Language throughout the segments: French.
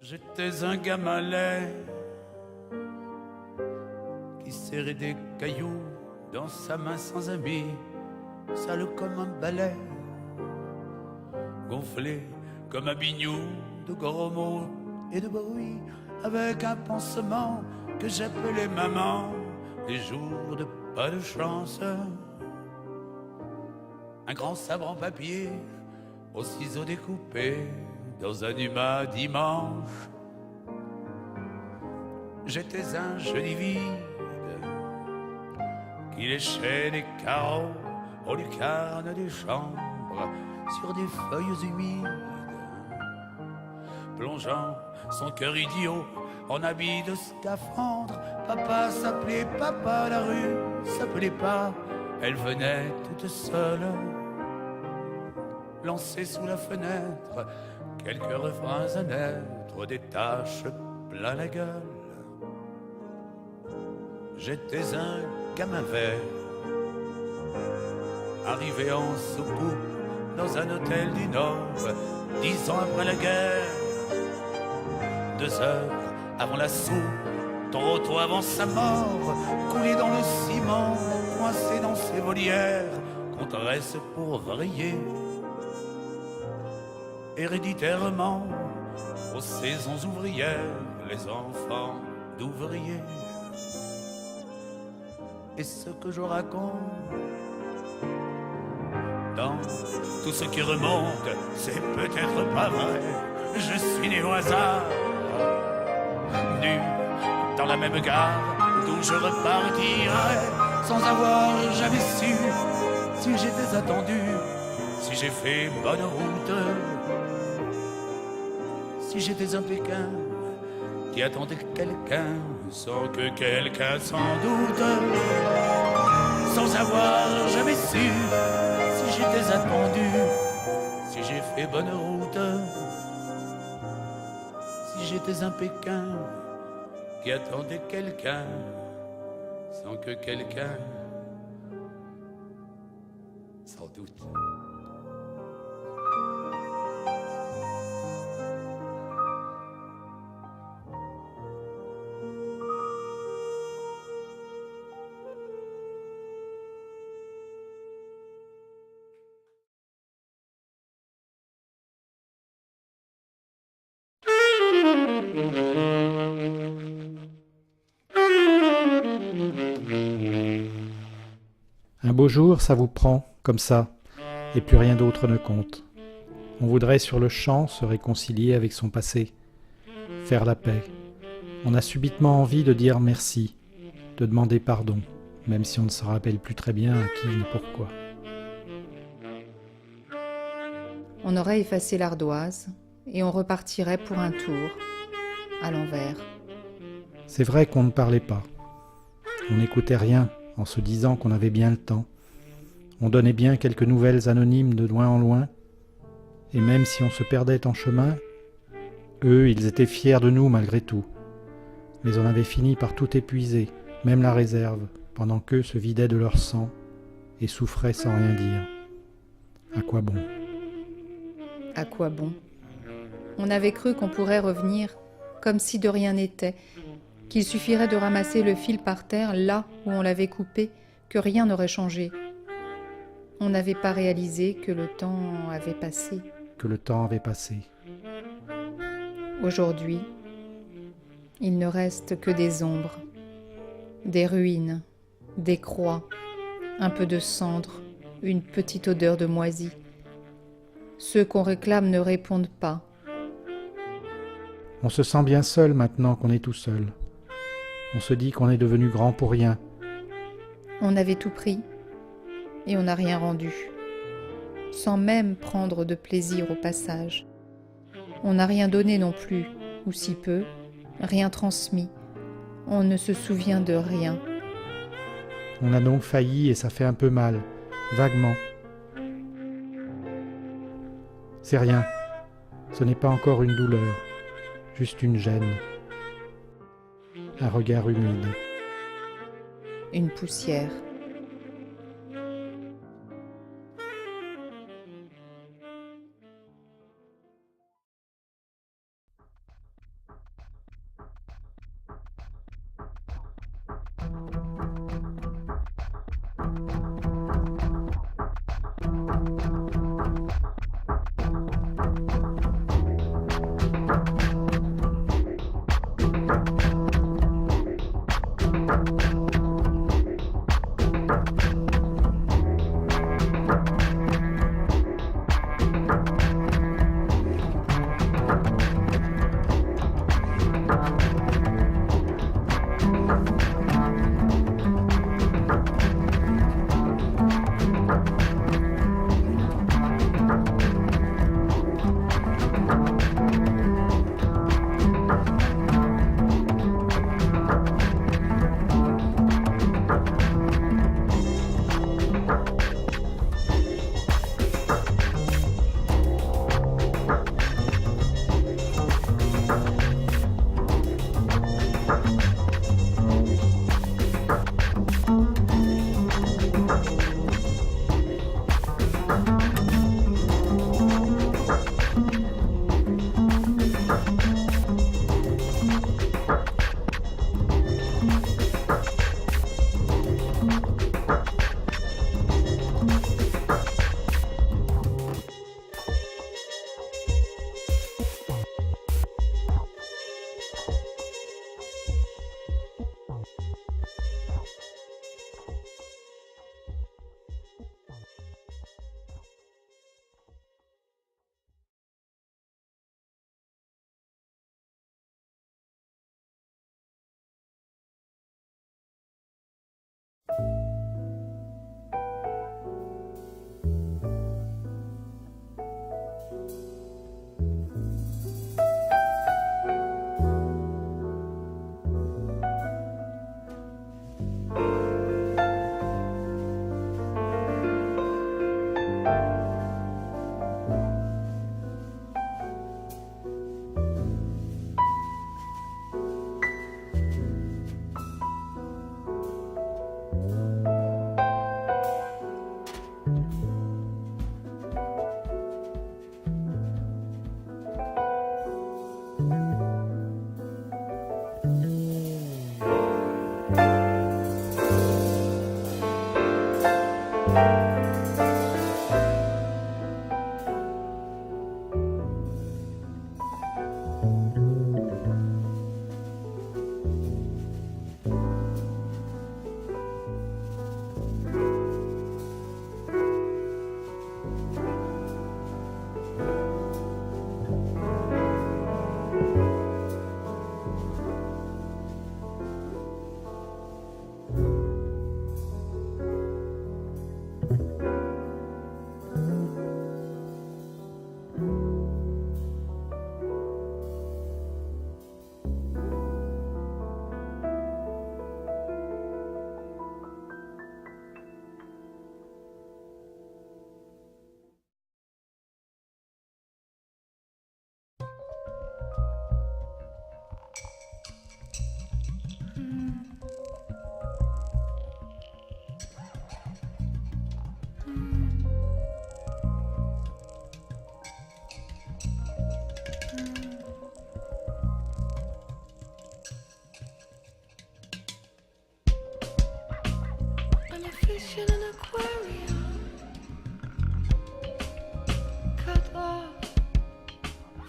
J'étais un gamin laid qui serrait des cailloux dans sa main sans amis, sale comme un balai, gonflé comme un bignou de gros mots et de bruit, avec un pansement que j'appelais maman, les jours de pas de chance. Un grand sabre en papier, aux ciseaux découpés, dans un humain dimanche. J'étais un jeudi vide qui léchait des carreaux aux lucarnes des chambres sur des feuilles humides, plongeant son cœur idiot en habit de scaphandre. Papa s'appelait papa, la rue s'appelait pas, elle venait toute seule lancer sous la fenêtre quelques refrains à naître, des taches plein la gueule. J'étais un gamin vert, arrivé en soucoupe dans un hôtel du Nord, 10 ans après la guerre, 2 heures avant la soupe, trop tôt avant sa mort, coulé dans le ciment, coincé dans ses volières, qu'on dresse pour vriller. Héréditairement, aux saisons ouvrières, les enfants d'ouvriers. Et ce que je raconte dans tout ce qui remonte, c'est peut-être pas vrai. Je suis né au hasard, nu dans la même gare d'où je repartirai, sans avoir jamais su si j'étais attendu, si j'ai fait bonne route, si j'étais un Pékin qui attendait quelqu'un sans que quelqu'un s'en doute, sans avoir jamais su si j'étais attendu, si j'ai fait bonne route, si j'étais un Pékin qui attendait quelqu'un sans que quelqu'un s'en doute. Un beau jour, ça vous prend, comme ça, et plus rien d'autre ne compte. On voudrait sur le champ se réconcilier avec son passé, faire la paix. On a subitement envie de dire merci, de demander pardon, même si on ne se rappelle plus très bien à qui ni pourquoi. On aurait effacé l'ardoise et on repartirait pour un tour, à l'envers. C'est vrai qu'on ne parlait pas. On n'écoutait rien en se disant qu'on avait bien le temps. On donnait bien quelques nouvelles anonymes de loin en loin, et même si on se perdait en chemin, eux, ils étaient fiers de nous malgré tout. Mais on avait fini par tout épuiser, même la réserve, pendant qu'eux se vidaient de leur sang et souffraient sans rien dire. À quoi bon ? À quoi bon ? On avait cru qu'on pourrait revenir comme si de rien n'était, qu'il suffirait de ramasser le fil par terre là où on l'avait coupé, que rien n'aurait changé. On n'avait pas réalisé que le temps avait passé. Que le temps avait passé. Aujourd'hui, il ne reste que des ombres, des ruines, des croix, un peu de cendre, une petite odeur de moisi. Ceux qu'on réclame ne répondent pas. On se sent bien seul maintenant qu'on est tout seul. On se dit qu'on est devenu grand pour rien. On avait tout pris et on n'a rien rendu, sans même prendre de plaisir au passage. On n'a rien donné non plus, ou si peu, rien transmis. On ne se souvient de rien. On a donc failli et ça fait un peu mal, vaguement. C'est rien, ce n'est pas encore une douleur, juste une gêne. Un regard humide. Une poussière. fish in an aquarium, cut off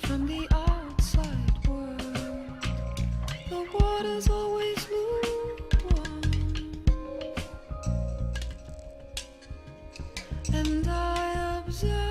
from the outside world. The water's always lukewarm, and I observe